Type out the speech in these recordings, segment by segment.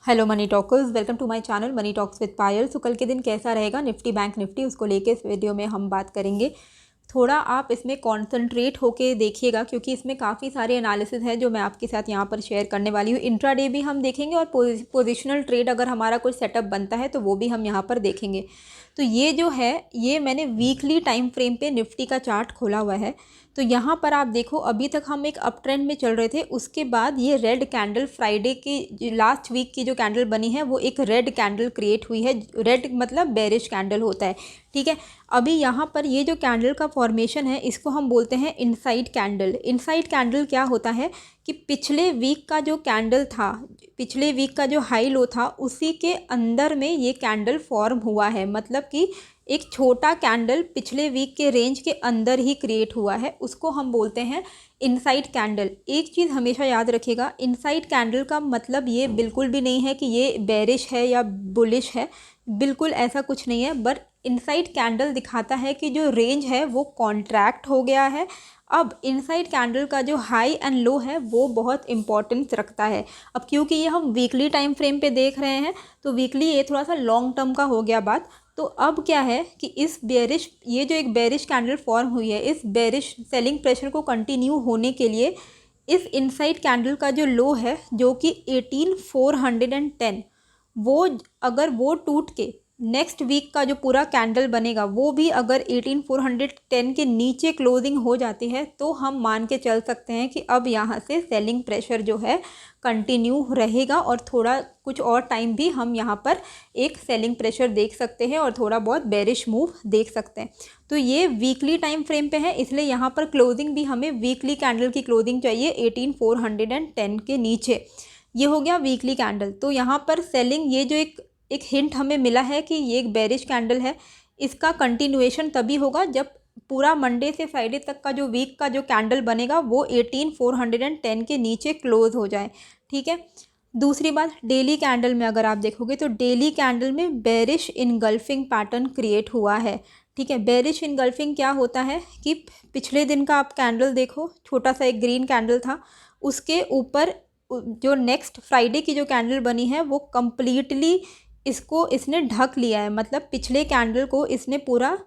Hello money talkers, welcome to my channel money talks with Payal. So कल के दिन कैसा रहेगा निफ्टी बैंक निफ्टी, उसको लेके इस वीडियो में हम बात करेंगे। थोड़ा आप इसमें कॉन्संट्रेट होके देखिएगा क्योंकि इसमें काफ़ी सारे एनालिसिस है जो मैं आपके साथ यहाँ पर शेयर करने वाली हूँ। इंट्राडे भी हम देखेंगे और पोजिशनल ट्रेड अगर हमारा कोई सेटअप बनता है तो वो भी हम यहाँ पर देखेंगे। तो ये जो है ये मैंने वीकली टाइम फ्रेम पे निफ्टी का चार्ट खोला हुआ है। तो यहाँ पर आप देखो अभी तक हम एक अप ट्रेंड में चल रहे थे, उसके बाद ये रेड कैंडल फ्राइडे की लास्ट वीक की जो कैंडल बनी है वो एक रेड कैंडल क्रिएट हुई है। रेड मतलब बेरिश कैंडल होता है, ठीक है। अभी यहाँ पर ये जो कैंडल का फॉर्मेशन है इसको हम बोलते हैं इनसाइड कैंडल। इनसाइड कैंडल क्या होता है कि पिछले वीक का जो कैंडल था, पिछले वीक का जो हाई लो था उसी के अंदर में ये कैंडल फॉर्म हुआ है। मतलब कि एक छोटा कैंडल पिछले वीक के रेंज के अंदर ही क्रिएट हुआ है, उसको हम बोलते हैं इनसाइड कैंडल। एक चीज़ हमेशा याद रखिएगा, इनसाइड कैंडल का मतलब ये बिल्कुल भी नहीं है कि ये बेरिश है या बुलिश है, बिल्कुल ऐसा कुछ नहीं है। बट इनसाइड कैंडल दिखाता है कि जो रेंज है वो कॉन्ट्रैक्ट हो गया है। अब इनसाइड कैंडल का जो हाई एंड लो है वो बहुत इंपॉर्टेंस रखता है। अब क्योंकि ये हम वीकली टाइम फ्रेम पे देख रहे हैं तो वीकली ये थोड़ा सा लॉन्ग टर्म का हो गया बात। तो अब क्या है कि इस बेरिश, ये जो एक बेरिश कैंडल फॉर्म हुई है, इस बेरिश सेलिंग प्रेशर को कंटिन्यू होने के लिए इस इनसाइड कैंडल का जो लो है जो कि 18410, वो अगर वो टूट के नेक्स्ट वीक का जो पूरा कैंडल बनेगा वो भी अगर 18410 के नीचे क्लोजिंग हो जाती है तो हम मान के चल सकते हैं कि अब यहाँ से सेलिंग प्रेशर जो है कंटिन्यू रहेगा और थोड़ा कुछ और टाइम भी हम यहाँ पर एक सेलिंग प्रेशर देख सकते हैं और थोड़ा बहुत बेरिश मूव देख सकते हैं। तो ये वीकली टाइम फ्रेम पे है, इसलिए यहाँ पर क्लोजिंग भी हमें वीकली कैंडल की क्लोजिंग चाहिए 18410 के नीचे। ये हो गया वीकली कैंडल। तो यहाँ पर सेलिंग, ये जो एक हिंट हमें मिला है कि ये एक बेरिश कैंडल है, इसका कंटिन्यूएशन तभी होगा जब पूरा मंडे से फ्राइडे तक का जो वीक का जो कैंडल बनेगा वो 18410 के नीचे क्लोज हो जाए, ठीक है। दूसरी बात, डेली कैंडल में अगर आप देखोगे तो डेली कैंडल में बेरिश इनगल्फिंग पैटर्न क्रिएट हुआ है, ठीक है। बेरिश इनगल्फिंग क्या होता है कि पिछले दिन का आप कैंडल देखो, छोटा सा एक ग्रीन कैंडल था, उसके ऊपर जो नेक्स्ट फ्राइडे की जो कैंडल बनी है वो कम्प्लीटली इसने ढक लिया है। मतलब पिछले कैंडल को इसने पूरा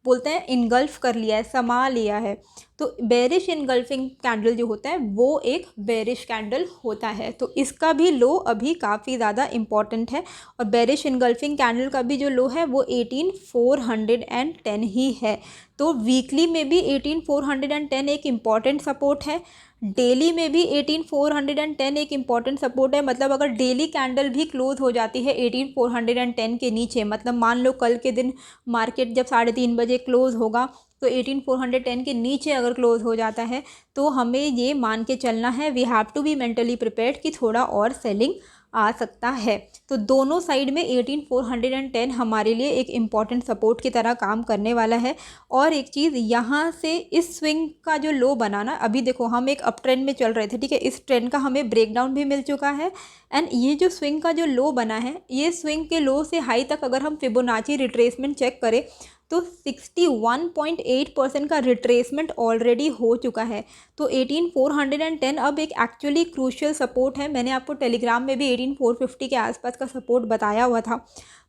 बोलते हैं इनगल्फ कर लिया है, समा लिया है। तो बेरिश इनगल्फिंग कैंडल जो होता है वो एक बेरिश कैंडल होता है। तो इसका भी लो अभी काफ़ी ज़्यादा इम्पॉर्टेंट है और बेरिश इनगल्फिंग कैंडल का भी जो लो है वो 18410 ही है। तो वीकली में भी 18410 एक इम्पॉर्टेंट सपोर्ट है, डेली में भी 18410 एक इम्पॉर्टेंट सपोर्ट है। मतलब अगर डेली कैंडल भी क्लोज हो जाती है 18410 के नीचे, मतलब मान लो कल के दिन मार्केट जब 3:30 बजे क्लोज होगा तो 18410 के नीचे अगर क्लोज हो जाता है तो हमें ये मान के चलना है, we have to be mentally prepared कि थोड़ा और सेलिंग आ सकता है। तो दोनों साइड में 18410 हमारे लिए एक इम्पॉर्टेंट सपोर्ट की तरह काम करने वाला है। और एक चीज़, यहाँ से इस स्विंग का जो लो बनाना, अभी देखो हम एक अप ट्रेंड में चल रहे थे, ठीक है, इस ट्रेंड का हमें ब्रेकडाउन भी मिल चुका है। एंड ये जो स्विंग का जो लो बना है, ये स्विंग के लो से हाई तक अगर हम फिबोनाची रिट्रेसमेंट चेक करें तो 61.8% का रिट्रेसमेंट ऑलरेडी हो चुका है। तो 18410 अब एक एक्चुअली क्रूशियल सपोर्ट है। मैंने आपको टेलीग्राम में भी 18450 के आसपास का सपोर्ट बताया हुआ था।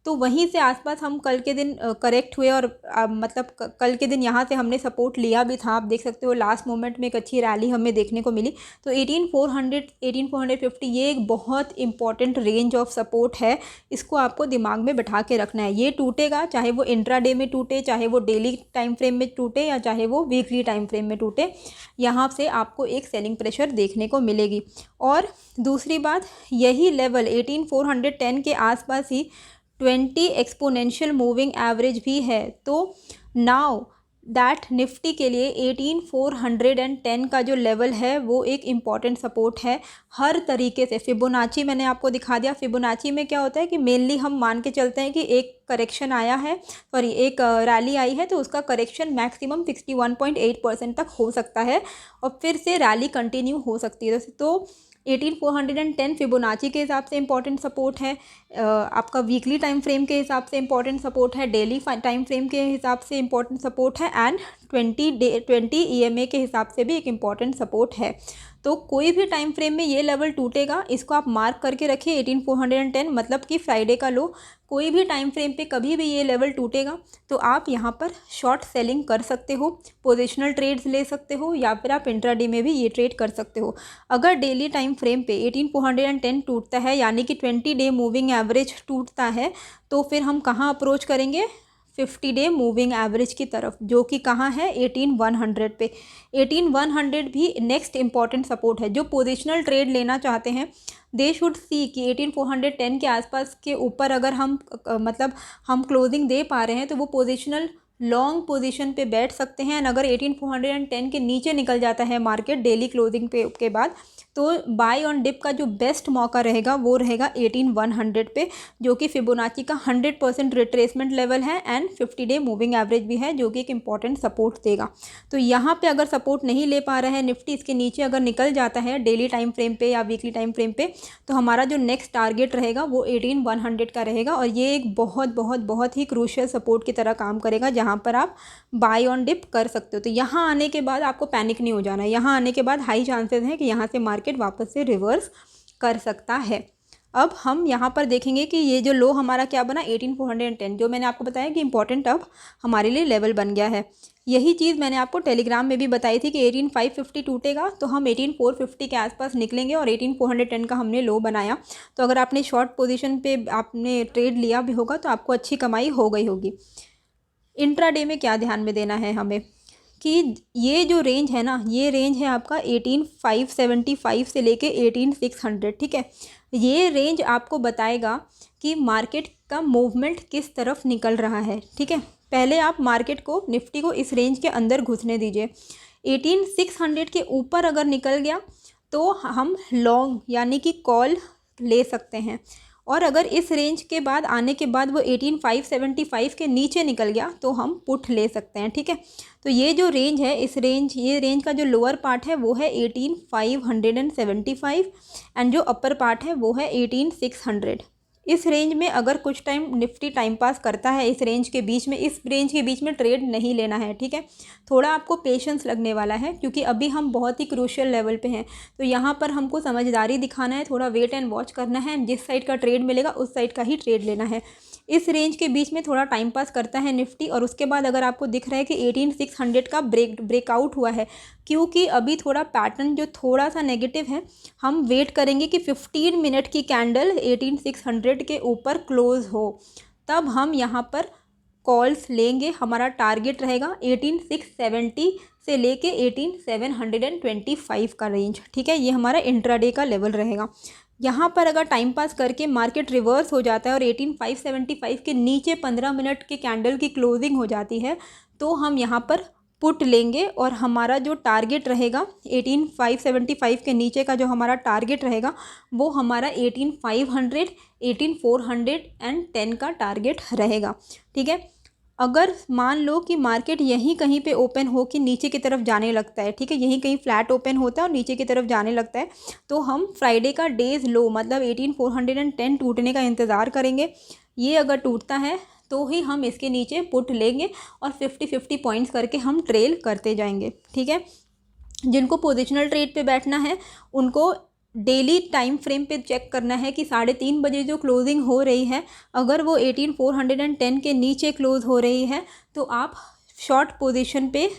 तो वहीं से आसपास हम कल के दिन करेक्ट हुए और मतलब कल के दिन यहाँ से हमने सपोर्ट लिया भी था। आप देख सकते हो लास्ट मोमेंट में एक अच्छी रैली हमें देखने को मिली। तो 18400 18450 ये एक बहुत इंपॉर्टेंट रेंज ऑफ सपोर्ट है, इसको आपको दिमाग में बैठा के रखना है। ये टूटेगा, चाहे वो इंट्राडे में टूटे, चाहे वो डेली टाइम फ्रेम में टूटे या चाहे वो वीकली टाइम फ्रेम में टूटे, यहाँ से आपको एक सेलिंग प्रेशर देखने को मिलेगी। और दूसरी बात, यही लेवल 18410 के आसपास ही 20 एक्सपोनेंशियल मूविंग एवरेज भी है। तो नाउ दैट निफ्टी के लिए 18410 का जो लेवल है वो एक इम्पॉर्टेंट सपोर्ट है हर तरीके से। फिबोनाची मैंने आपको दिखा दिया। फिबोनाची में क्या होता है कि मेनली हम मान के चलते हैं कि एक करेक्शन आया है, सॉरी एक रैली आई है, तो उसका करेक्शन मैक्सिमम 61.8% तक हो सकता है और फिर से रैली कंटिन्यू हो सकती है। तो 18410 फिबोनाची के हिसाब से इंपॉर्टेंट सपोर्ट है, आपका वीकली टाइम फ्रेम के हिसाब से इंपॉर्टेंट सपोर्ट है, डेली टाइम फ्रेम के हिसाब से इंपॉर्टेंट सपोर्ट है एंड 20 EMA के हिसाब से भी एक इम्पॉर्टेंट सपोर्ट है। तो कोई भी टाइम फ्रेम में ये लेवल टूटेगा, इसको आप मार्क करके रखिए 18410, मतलब कि फ्राइडे का लो। कोई भी टाइम फ्रेम पे कभी भी ये लेवल टूटेगा तो आप यहाँ पर शॉर्ट सेलिंग कर सकते हो, पोजिशनल ट्रेड्स ले सकते हो, या फिर आप इंट्राडे में भी ये ट्रेड कर सकते हो। अगर डेली टाइम फ्रेम पे 18410 टूटता है, यानी कि 20 डे मूविंग एवरेज टूटता है, तो फिर हम कहाँ अप्रोच करेंगे? 50 डे मूविंग एवरेज की तरफ, जो कि कहाँ है? 18100 पे। 18100 भी नेक्स्ट इंपॉर्टेंट सपोर्ट है। जो पोजिशनल ट्रेड लेना चाहते हैं दे शुड सी कि 18410 के आसपास के ऊपर अगर हम मतलब हम क्लोजिंग दे पा रहे हैं तो वो पोजिशनल लॉन्ग पोजीशन पे बैठ सकते हैं। अगर 18410 के नीचे निकल जाता है मार्केट डेली क्लोजिंग पे के बाद, तो बाय ऑन डिप का जो बेस्ट मौका रहेगा वो रहेगा 18100 पे, जो कि फिबोनाची का 100% रिट्रेसमेंट लेवल है एंड 50 डे मूविंग एवरेज भी है, जो कि एक इंपॉर्टेंट सपोर्ट देगा। तो यहाँ पे अगर सपोर्ट नहीं ले पा रहा है निफ्टी, इसके नीचे अगर निकल जाता है डेली टाइम फ्रेम पे या वीकली टाइम फ्रेम पे, तो हमारा जो नेक्स्ट टारगेट रहेगा वो 18100 का रहेगा। और ये एक बहुत बहुत बहुत ही क्रूशियल सपोर्ट की तरह काम करेगा, जहाँ पर आप बाय ऑन डिप कर सकते हो। तो यहाँ आने के बाद आपको पैनिक नहीं हो जाना है। यहाँ आने के बाद हाई चांसेस हैं कि यहाँ से मार्केट वापस से रिवर्स कर सकता है। अब हम यहाँ पर देखेंगे कि ये जो लो हमारा क्या बना, 18410, जो मैंने आपको बताया कि इंपॉर्टेंट अब हमारे लिए लेवल बन गया है। यही चीज़ मैंने आपको टेलीग्राम में भी बताई थी कि 18550 टूटेगा तो हम 18450 के आसपास निकलेंगे, और 18410 का हमने लो बनाया। तो अगर आपने शॉर्ट पोजीशन पे आपने ट्रेड लिया भी होगा तो आपको अच्छी कमाई हो गई होगी। इंट्राडे में क्या ध्यान में देना है हमें कि ये जो रेंज है ना, ये रेंज है आपका 18575 से लेके 18600, ठीक है। ये रेंज आपको बताएगा कि मार्केट का मूवमेंट किस तरफ निकल रहा है, ठीक है। पहले आप मार्केट को, निफ्टी को इस रेंज के अंदर घुसने दीजिए। 18600 के ऊपर अगर निकल गया तो हम लॉन्ग यानी कि कॉल ले सकते हैं, और अगर इस रेंज के बाद आने के बाद वो 18575 के नीचे निकल गया तो हम पुट ले सकते हैं, ठीक है। तो ये जो रेंज है, ये रेंज का जो लोअर पार्ट है वो है 18575 एंड जो अपर पार्ट है वो है 18600। इस रेंज में अगर कुछ टाइम निफ्टी टाइम पास करता है इस रेंज के बीच में, इस रेंज के बीच में ट्रेड नहीं लेना है, ठीक है। थोड़ा आपको पेशेंस लगने वाला है क्योंकि अभी हम बहुत ही क्रूशियल लेवल पे हैं। तो यहाँ पर हमको समझदारी दिखाना है, थोड़ा वेट एंड वॉच करना है, जिस साइड का ट्रेड मिलेगा उस साइड का ही ट्रेड लेना है। इस रेंज के बीच में थोड़ा टाइम पास करता है निफ्टी, और उसके बाद अगर आपको दिख रहा है कि 18600 का ब्रेकआउट हुआ है, क्योंकि अभी थोड़ा पैटर्न जो थोड़ा सा नेगेटिव है, हम वेट करेंगे कि 15 मिनट की कैंडल 18600 के ऊपर क्लोज हो, तब हम यहाँ पर कॉल्स लेंगे। हमारा टारगेट रहेगा 18670 से लेके 18725 का रेंज, ठीक है। ये हमारा इंट्राडे का लेवल रहेगा। यहाँ पर अगर टाइम पास करके मार्केट रिवर्स हो जाता है और 18575 के नीचे 15 मिनट के कैंडल की क्लोजिंग हो जाती है, तो हम यहाँ पर पुट लेंगे, और हमारा जो टारगेट रहेगा 18575 के नीचे का जो हमारा टारगेट रहेगा वो हमारा 18500, 18410 का टारगेट रहेगा, ठीक है। अगर मान लो कि मार्केट यहीं कहीं पे ओपन हो कि नीचे की तरफ जाने लगता है, ठीक है, यहीं कहीं फ्लैट ओपन होता है और नीचे की तरफ जाने लगता है, तो हम फ्राइडे का डेज लो मतलब 18410 टूटने का इंतज़ार करेंगे। ये अगर टूटता है तो ही हम इसके नीचे पुट लेंगे और 50-50 पॉइंट्स करके हम ट्रेल करते जाएंगे, ठीक है। जिनको पोजिशनल ट्रेड पे बैठना है उनको डेली टाइम फ्रेम पे चेक करना है कि 3:30 बजे जो क्लोजिंग हो रही है, अगर वो 18410 के नीचे क्लोज हो रही है तो आप शॉर्ट पोजीशन पे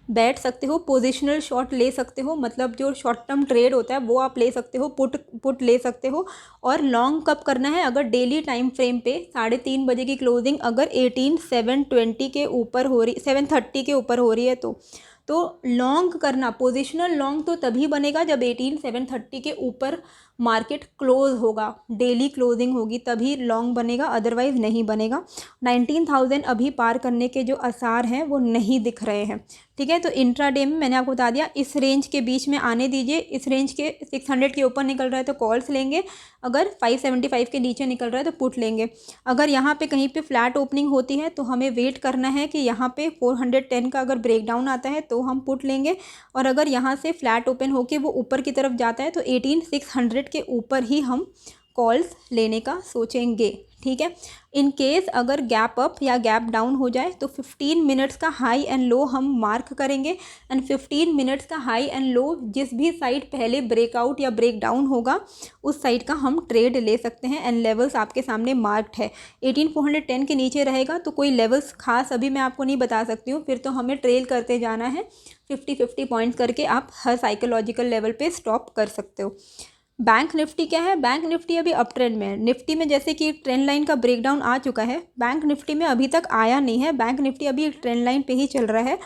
बैठ सकते हो, पोजिशनल शॉट ले सकते हो, मतलब जो शॉर्ट टर्म ट्रेड होता है वो आप ले सकते हो, पुट ले सकते हो। और लॉन्ग कब करना है, अगर डेली टाइम फ्रेम पे 3:30 बजे की क्लोजिंग अगर 18720 के ऊपर हो रही, 730 के ऊपर हो रही है तो लॉन्ग करना, पोजिशनल लॉन्ग तो तभी बनेगा जब 18730 के ऊपर मार्केट क्लोज होगा, डेली क्लोजिंग होगी तभी लॉन्ग बनेगा, अदरवाइज़ नहीं बनेगा। 19,000 अभी पार करने के जो आसार हैं वो नहीं दिख रहे हैं, ठीक है। तो इंट्राडे में मैंने आपको बता दिया इस रेंज के बीच में आने दीजिए, इस रेंज के 600 के ऊपर निकल रहा है तो कॉल्स लेंगे, अगर 575 के नीचे निकल रहा है तो पुट लेंगे। अगर यहाँ पे कहीं पे फ्लैट ओपनिंग होती है तो हमें वेट करना है कि यहाँ पे 410 का अगर ब्रेकडाउन आता है तो हम पुट लेंगे, और अगर यहाँ से फ्लैट ओपन होके वो ऊपर की तरफ जाता है तो 18600 के ऊपर ही हम कॉल्स लेने का सोचेंगे, ठीक है। इन केस अगर गैप अप या गैप डाउन हो जाए तो 15 मिनट्स का हाई एंड लो हम मार्क करेंगे एंड 15 मिनट्स का हाई एंड लो जिस भी साइड पहले ब्रेकआउट या ब्रेक डाउन होगा उस साइड का हम ट्रेड ले सकते हैं एंड लेवल्स आपके सामने मार्क्ड है। 18410 के नीचे रहेगा तो कोई लेवल्स खास अभी मैं आपको नहीं बता सकती हूँ, फिर तो हमें ट्रेल करते जाना है 50-50 पॉइंट्स करके। आप हर साइकोलॉजिकल लेवल पे स्टॉप कर सकते हो। बैंक निफ्टी क्या है, बैंक निफ्टी अभी अप ट्रेंड में है। निफ्टी में जैसे कि ट्रेंड लाइन का ब्रेकडाउन आ चुका है, बैंक निफ्टी में अभी तक आया नहीं है। बैंक निफ्टी अभी एक ट्रेंड लाइन पे ही चल रहा है।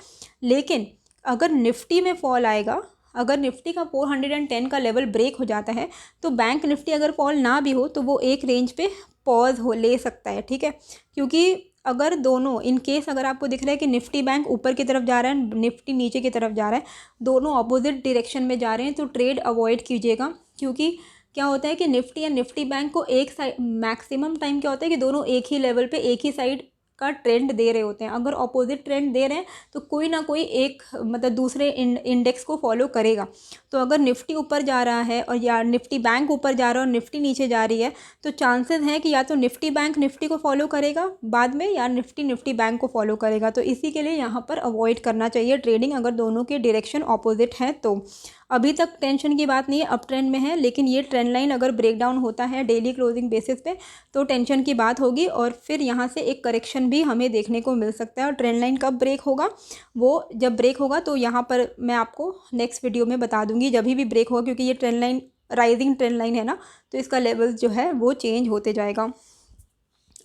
लेकिन अगर निफ्टी में फॉल आएगा, अगर निफ्टी का 410 का लेवल ब्रेक हो जाता है तो बैंक निफ्टी अगर फॉल ना भी हो तो वो एक रेंज पे पॉज हो ले सकता है, ठीक है। क्योंकि अगर दोनों इन केस अगर आपको दिख रहा है कि निफ्टी बैंक ऊपर की तरफ जा रहा है, निफ्टी नीचे की तरफ जा रहा है, दोनों अपोजिट डायरेक्शन में जा रहे हैं, तो ट्रेड अवॉइड कीजिएगा। क्योंकि क्या होता है कि निफ्टी या निफ्टी बैंक को एक साइड मैक्सिमम टाइम क्या होता है कि दोनों एक ही लेवल पे एक ही साइड का ट्रेंड दे रहे होते हैं। अगर अपोजिट ट्रेंड दे रहे हैं तो कोई ना कोई एक मतलब दूसरे इंडेक्स को फॉलो करेगा। तो अगर निफ्टी ऊपर जा रहा है और या निफ्टी बैंक ऊपर जा रहा है और निफ्टी नीचे जा रही है तो चांसेस हैं कि या तो निफ्टी बैंक निफ्टी को फॉलो करेगा बाद में या निफ्टी निफ्टी बैंक को फॉलो करेगा। तो इसी के लिए यहाँ पर अवॉइड करना चाहिए ट्रेडिंग अगर दोनों के डायरेक्शन ऑपोजिट हैं तो। अभी तक टेंशन की बात नहीं है, अप ट्रेंड में है, लेकिन ये ट्रेंड लाइन अगर ब्रेकडाउन होता है डेली क्लोजिंग बेसिस पे तो टेंशन की बात होगी और फिर यहाँ से एक करेक्शन भी हमें देखने को मिल सकता है। और ट्रेंड लाइन कब ब्रेक होगा, वो जब ब्रेक होगा तो यहाँ पर मैं आपको नेक्स्ट वीडियो में बता दूंगी जब भी ब्रेक होगा, क्योंकि ये trend line rising trend line है ना, तो इसका लेवल जो है वो चेंज होते जाएगा।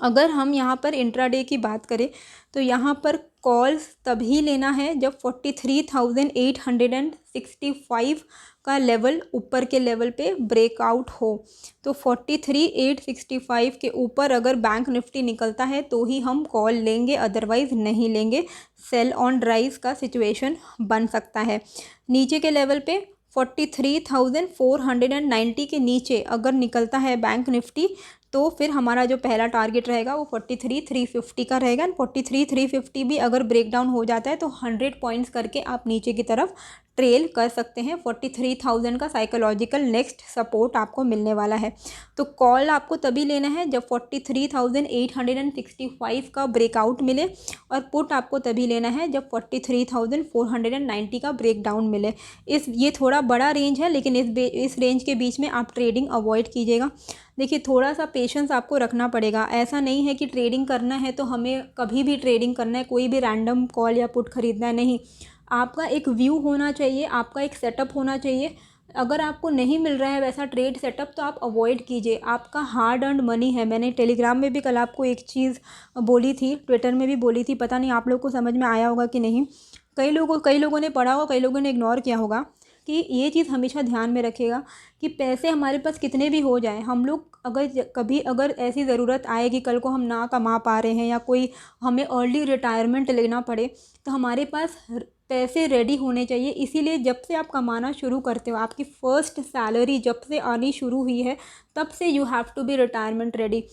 अगर हम यहाँ पर इंट्राडे की बात करें तो यहाँ पर कॉल्स तभी लेना है जब 43,865 का लेवल ऊपर के लेवल पे ब्रेकआउट हो। तो 43,865 के ऊपर अगर बैंक निफ्टी निकलता है तो ही हम कॉल लेंगे, अदरवाइज़ नहीं लेंगे। सेल ऑन राइज का सिचुएशन बन सकता है। नीचे के लेवल पे 43,490 के नीचे अगर निकलता है बैंक निफ्टी तो फिर हमारा जो पहला टारगेट रहेगा वो 43,350 का रहेगा। एंड 43,350 भी अगर ब्रेकडाउन हो जाता है तो 100 पॉइंट्स करके आप नीचे की तरफ ट्रेल कर सकते हैं। 43,000 का साइकोलॉजिकल नेक्स्ट सपोर्ट आपको मिलने वाला है। तो कॉल आपको तभी लेना है जब 43,865 का ब्रेकआउट मिले और पुट आपको तभी लेना है जब 43,490 का ब्रेकडाउन मिले। ये थोड़ा बड़ा रेंज है, लेकिन इस रेंज के बीच में आप ट्रेडिंग अवॉइड कीजिएगा। देखिए थोड़ा सा पेशेंस आपको रखना पड़ेगा। ऐसा नहीं है कि ट्रेडिंग करना है तो हमें कभी भी ट्रेडिंग करना है, कोई भी रैंडम कॉल या पुट खरीदना है, नहीं। आपका एक व्यू होना चाहिए, आपका एक सेटअप होना चाहिए। अगर आपको नहीं मिल रहा है वैसा ट्रेड सेटअप तो आप अवॉइड कीजिए। आपका हार्ड अर्नड मनी है। मैंने टेलीग्राम में भी कल आपको एक चीज़ बोली थी, ट्विटर में भी बोली थी, पता नहीं आप लोग को समझ में आया होगा कि नहीं। कई लोगों ने पढ़ा होगा, कई लोगों ने इग्नोर किया होगा कि ये चीज़ हमेशा ध्यान में रखिएगा कि पैसे हमारे पास कितने भी हो जाएं, हम लोग अगर ऐसी ज़रूरत आए कि कल को हम ना कमा पा रहे हैं या कोई हमें अर्ली रिटायरमेंट लेना पड़े तो हमारे पास पैसे रेडी होने चाहिए। इसीलिए जब से आप कमाना शुरू करते हो, आपकी फ़र्स्ट सैलरी जब से आनी शुरू हुई है तब से you have to be retirement ready.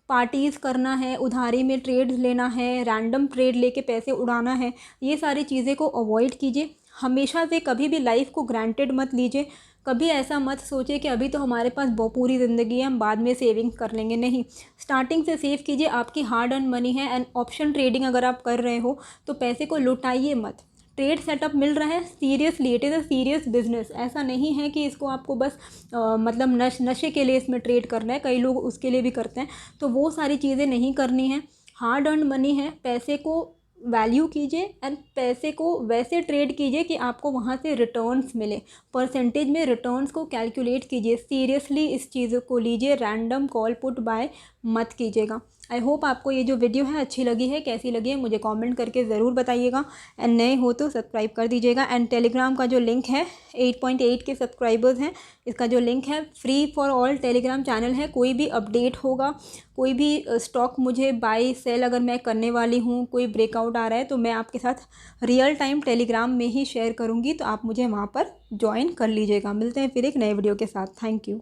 Parties करना है, उधारी में ट्रेड लेना है, रैंडम ट्रेड लेके पैसे उड़ाना है, ये सारी चीज़ें को अवॉइड कीजिए। हमेशा से कभी भी लाइफ को ग्रांटेड मत लीजिए। कभी ऐसा मत सोचिए कि अभी तो हमारे पास पूरी ज़िंदगी है, हम बाद में सेविंग कर लेंगे, नहीं। स्टार्टिंग से सेव कीजिए, आपकी हार्ड अर्न मनी है। एंड ऑप्शन ट्रेडिंग अगर आप कर रहे हो तो पैसे को लुटाइए मत। ट्रेड सेटअप मिल रहा है, seriously it is a serious business. ऐसा नहीं है कि इसको आपको बस मतलब नशे के लिए इसमें ट्रेड करना है, कई लोग उसके लिए भी करते हैं। तो वो सारी चीज़ें नहीं करनी है। हार्ड अर्न मनी है, पैसे को वैल्यू कीजिए एंड पैसे को वैसे ट्रेड कीजिए कि आपको वहाँ से रिटर्न्स मिले। परसेंटेज में रिटर्न्स को कैलकुलेट कीजिए। सीरियसली इस चीज़ को लीजिए, रैंडम कॉल पुट बाय मत कीजिएगा। आई होप आपको ये जो वीडियो है अच्छी लगी है। कैसी लगी है मुझे कमेंट करके ज़रूर बताइएगा। एंड नए हो तो सब्सक्राइब कर दीजिएगा। एंड टेलीग्राम का जो लिंक है, 8.8 के सब्सक्राइबर्स हैं, इसका जो लिंक है free for all Telegram channel है। कोई भी अपडेट होगा, कोई भी स्टॉक मुझे बाई सेल अगर मैं करने वाली हूँ, कोई ब्रेकआउट आ रहा है तो मैं आपके साथ रियल टाइम टेलीग्राम में ही शेयर करूँगी। तो आप मुझे वहाँ पर ज्वाइन कर लीजिएगा। मिलते हैं फिर एक नए वीडियो के साथ। Thank you.